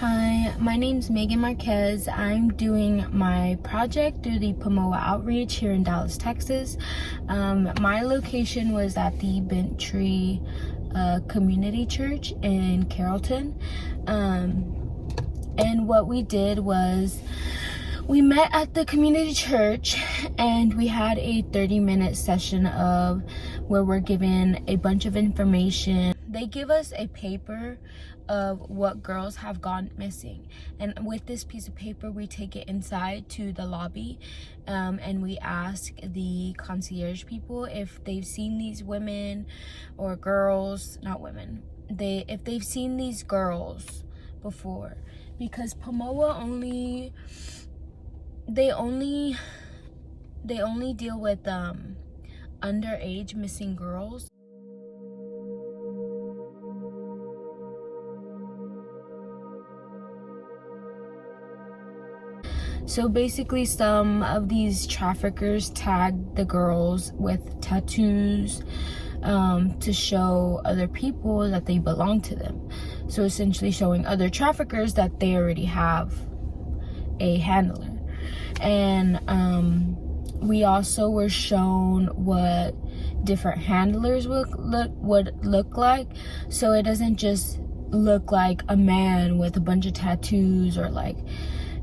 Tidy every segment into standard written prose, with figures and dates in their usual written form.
Hi, my name's Megan Marquez. I'm doing my project through the Poiema Outreach here in Dallas, Texas. My location was at the Bent Tree Community Church in Carrollton. And what we did was we met at the community church and we had a 30-minute session of where we're given a bunch of information. They give us a paper of what girls have gone missing, and with this piece of paper we take it inside to the lobby, and we ask the concierge people if they've seen these women or girls, not women, if they've seen these girls before, because Poiema only deal with underage missing girls. So basically, some of these traffickers tag the girls with tattoos to show other people that they belong to them. So essentially showing other traffickers that they already have a handler. And we also were shown what different handlers would look like. So it doesn't just look like a man with a bunch of tattoos, or like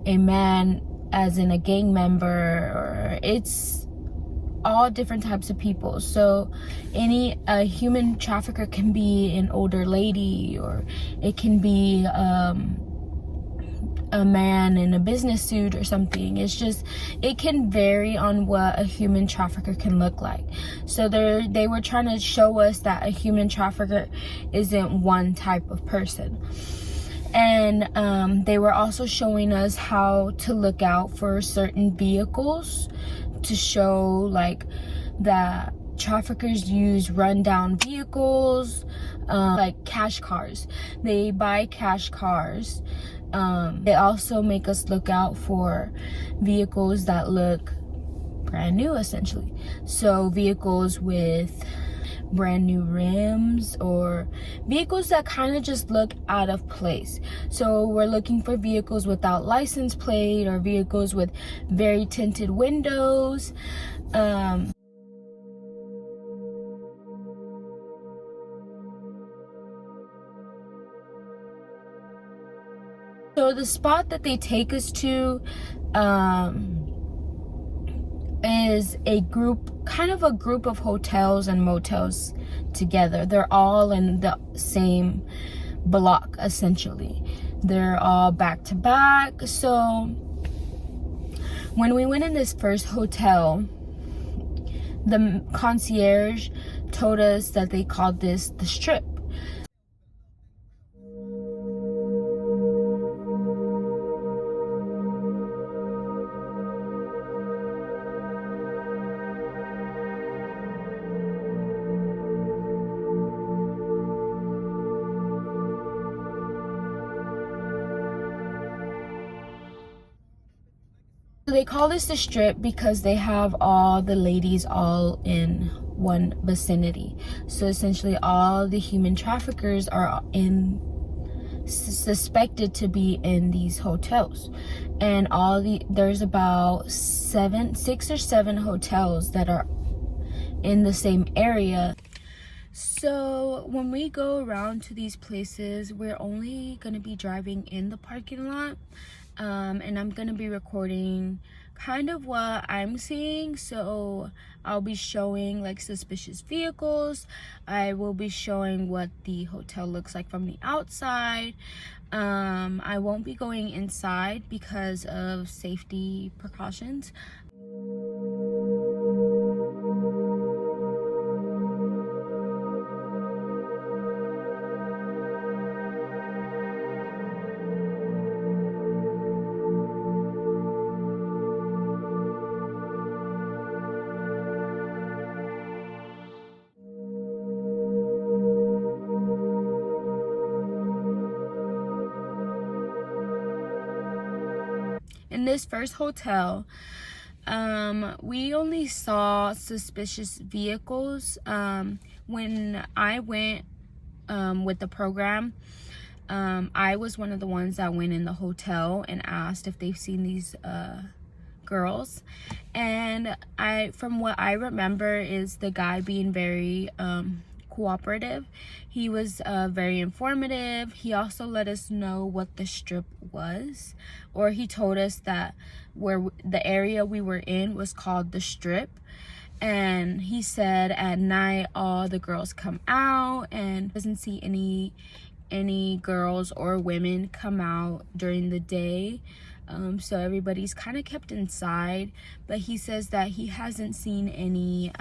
a man as in a gang member, or it's all different types of people. So a human trafficker can be an older lady, or it can be a man in a business suit or something. It can vary on what a human trafficker can look like. So they were trying to show us that a human trafficker isn't one type of person. And they were also showing us how to look out for certain vehicles, to show like that traffickers use rundown vehicles, like cash cars. They buy cash cars. They also make us look out for vehicles that look brand new, essentially. So vehicles with brand new rims, or vehicles that kind of just look out of place. So we're looking for vehicles without license plate, or vehicles with very tinted windows. So the spot that they take us to is a group of hotels and motels together. They're all in the same block, essentially. They're all back to back. So when we went in this first hotel, the concierge told us that they called this the Strip. They call this the Strip because they have all the ladies all in one vicinity. So essentially6 the human traffickers are suspected to be in these hotels, and there's about 6 or 7 hotels that are in the same area. So when we go around to these places, we're only going to be driving in the parking lot, and I'm going to be recording kind of what I'm seeing. So I'll be showing like suspicious vehicles. I will be showing what the hotel looks like from the outside. I won't be going inside because of safety precautions. In this first hotel, we only saw suspicious vehicles when I went with the program. I was one of the ones that went in the hotel and asked if they've seen these girls, and from what I remember is the guy being very cooperative. He was very informative. He also let us know what the strip was, or he told us that the area we were in was called the Strip. And he said at night all the girls come out, and doesn't see any girls or women come out during the day. So everybody's kind of kept inside, but he says that he hasn't seen any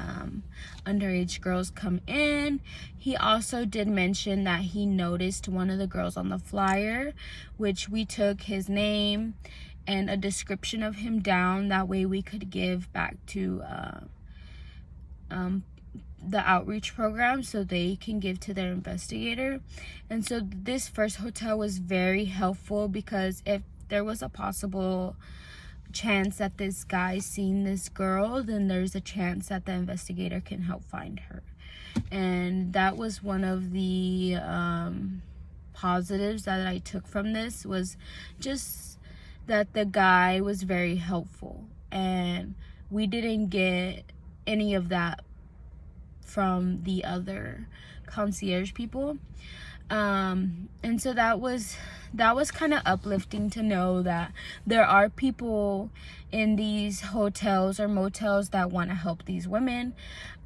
underage girls come in. He also did mention that he noticed one of the girls on the flyer, which we took his name and a description of him down. That way we could give back to the outreach program so they can give to their investigator. And so this first hotel was very helpful, because if there was a possible chance that this guy seen this girl, then there's a chance that the investigator can help find her. And that was one of the positives that I took from this, was just that the guy was very helpful, and we didn't get any of that from the other concierge people. And so that was kind of uplifting to know that there are people in these hotels or motels that want to help these women.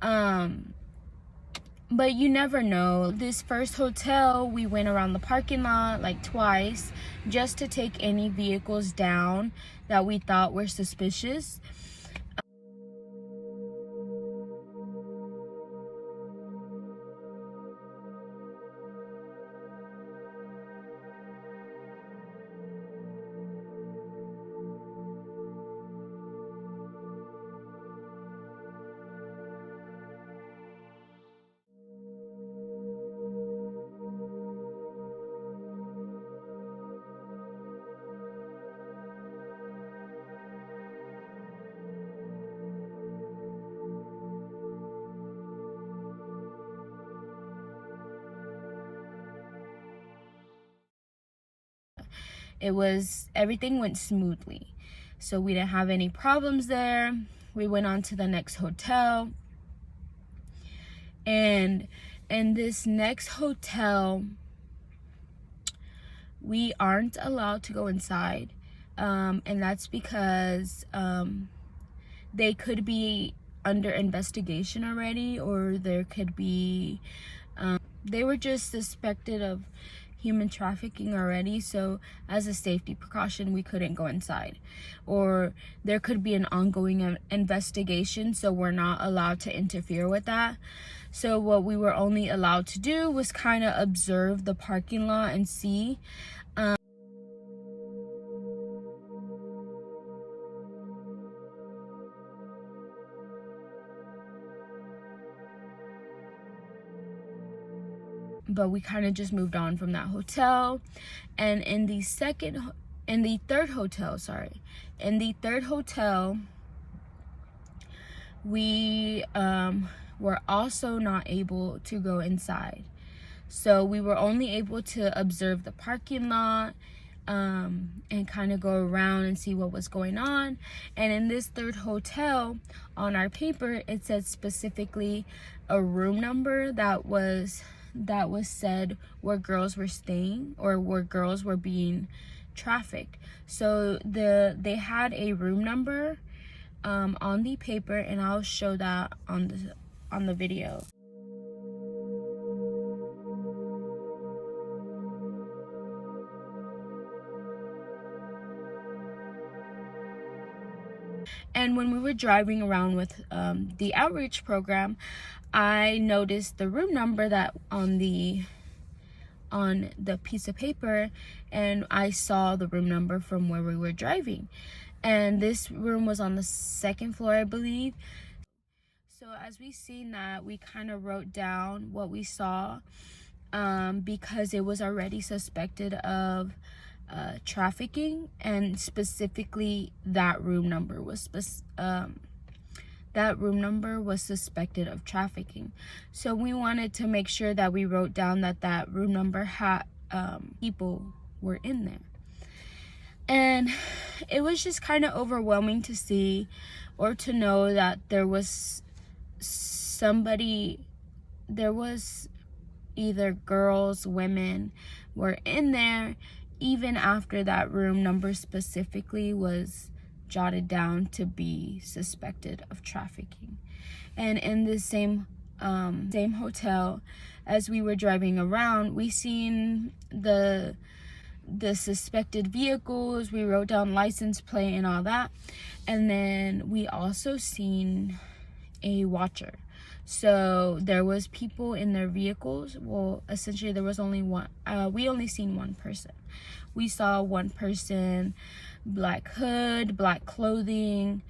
But you never know. This first hotel, we went around the parking lot like twice just to take any vehicles down that we thought were suspicious. Everything went smoothly, so we didn't have any problems there. We went on to the next hotel, and in this next hotel we aren't allowed to go inside, and that's because they could be under investigation already, or there could be they were just suspected of human trafficking already. So as a safety precaution, we couldn't go inside, or there could be an ongoing investigation, so we're not allowed to interfere with that. So what we were only allowed to do was kind of observe the parking lot and see. But we kind of just moved on from that hotel. And in the third hotel, we were also not able to go inside. So we were only able to observe the parking lot and kind of go around and see what was going on. And in this third hotel, on our paper, it said specifically a room number that was said where girls were staying, or where girls were being trafficked. So they had a room number on the paper, and I'll show that on the video. And when we were driving around with the outreach program, I noticed the room number that on the piece of paper, and I saw the room number from where we were driving. And this room was on the second floor, I believe. So as we seen that, we kind of wrote down what we saw, because it was already suspected of trafficking, and specifically that room number was suspected of trafficking. So we wanted to make sure that we wrote down that room number had people were in there. And it was just kind of overwhelming to see or to know that there was either girls, women were in there, even after that room number specifically was jotted down to be suspected of trafficking. And in the same hotel, as we were driving around, we seen the suspected vehicles. We wrote down license plate and all that, and then we also seen a watcher. So there was people in their vehicles. Well, essentially there was only one. We only seen one person. We saw one person, black hood, black clothing.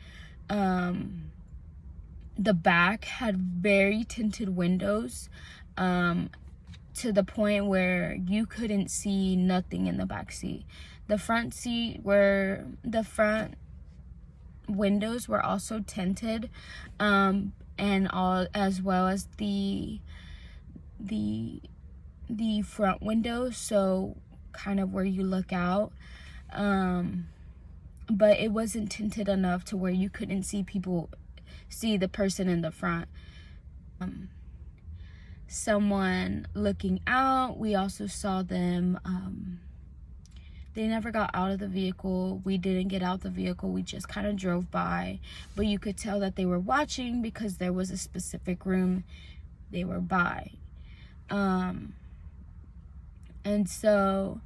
The back had very tinted windows, to the point where you couldn't see nothing in the back seat. The front windows were also tinted, and all, as well as the front windows, so kind of where you look out, but it wasn't tinted enough to where you couldn't see the person in the front. Someone looking out. We also saw them, they never got out of the vehicle. We didn't get out the vehicle. We just kind of drove by, but you could tell that they were watching because there was a specific room they were by. And so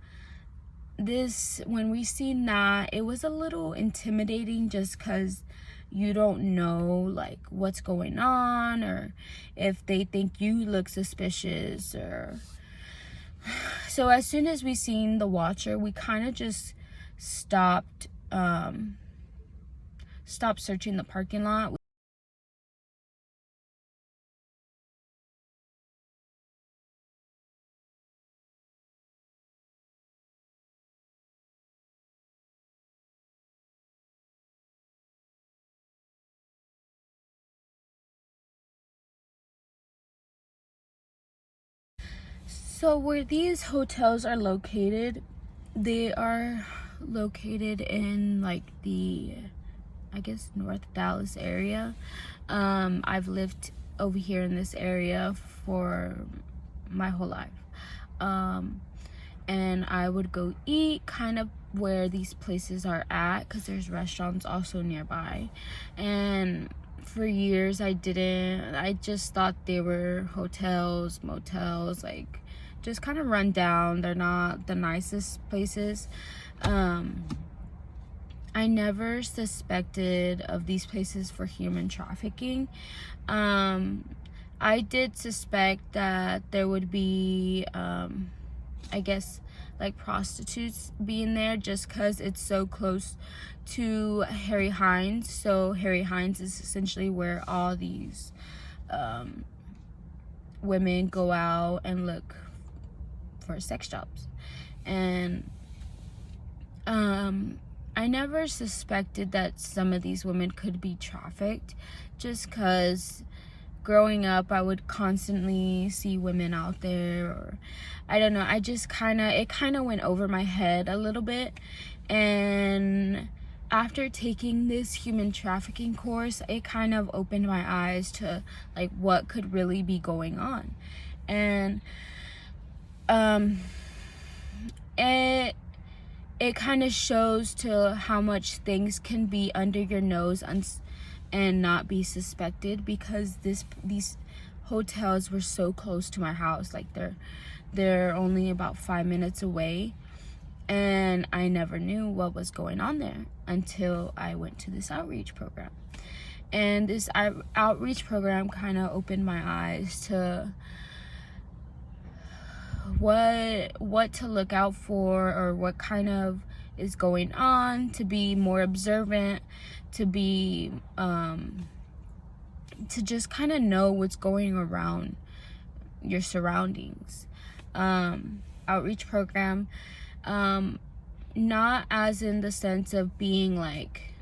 when we seen that, it was a little intimidating, just because you don't know like what's going on, or if they think you look suspicious, or so as soon as we seen the watcher, we kind of just stopped searching the parking lot. So where these hotels are located, they are located in like the, I guess, North Dallas area. I've lived over here in this area for my whole life. And I would go eat kind of where these places are at, because there's restaurants also nearby. And for years I just thought they were hotels, motels, like just kind of run down. They're not the nicest places. I never suspected of these places for human trafficking. I did suspect that there would be, I guess, like prostitutes being there, just because it's so close to Harry Hines. So Harry Hines is essentially where all these women go out and look for sex jobs. And I never suspected that some of these women could be trafficked, just because growing up I would constantly see women out there, or I don't know, it kind of went over my head a little bit. And after taking this human trafficking course, it kind of opened my eyes to like what could really be going on. And it kind of shows to how much things can be under your nose and not be suspected, because these hotels were so close to my house. Like they're only about 5 minutes away, and I never knew what was going on there until I went to this outreach program. And this outreach program kind of opened my eyes to what to look out for, or what kind of is going on, to be more observant, to be to just kind of know what's going around your surroundings. Outreach program, not as in the sense of being like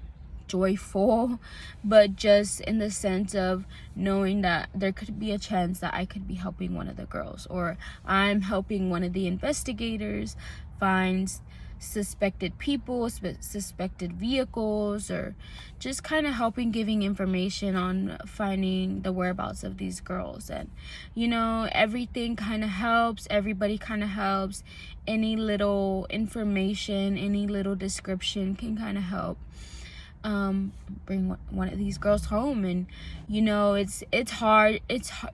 joyful, but just in the sense of knowing that there could be a chance that I could be helping one of the girls, or I'm helping one of the investigators find suspected people, suspected vehicles, or just kind of helping, giving information on finding the whereabouts of these girls. And you know, everything kind of helps, everybody kind of helps. Any little information, any little description can kind of help bring one of these girls home. And you know, it's hard,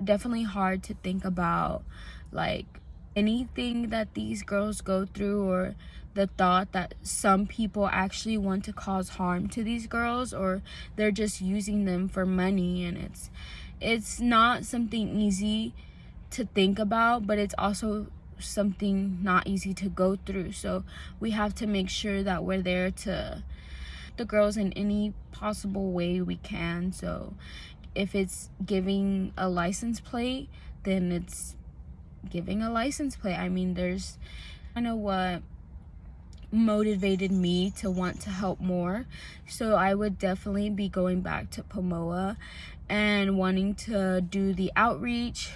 definitely hard to think about like anything that these girls go through, or the thought that some people actually want to cause harm to these girls, or they're just using them for money. And it's not something easy to think about, but it's also something not easy to go through. So we have to make sure that we're there to the girls in any possible way we can. So if it's giving a license plate, then it's giving a license plate. I mean, there's kind of what motivated me to want to help more. So I would definitely be going back to Poiema and wanting to do the outreach,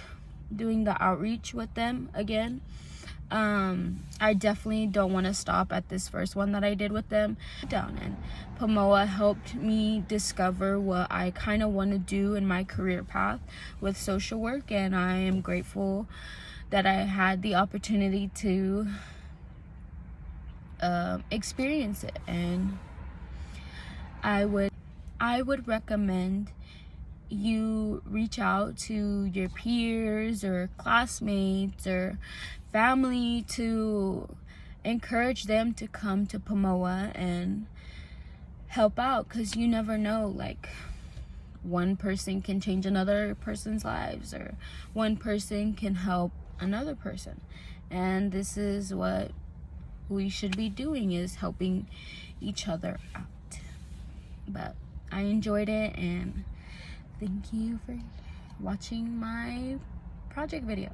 doing the outreach with them again. I definitely don't want to stop at this first one that I did with them. And Poiema helped me discover what I kind of want to do in my career path with social work, and I am grateful that I had the opportunity to experience it. And I would recommend you reach out to your peers or classmates or family to encourage them to come to Poiema and help out, because you never know, like one person can change another person's lives, or one person can help another person. And this is what we should be doing, is helping each other out. But I enjoyed it, and thank you for watching my project video.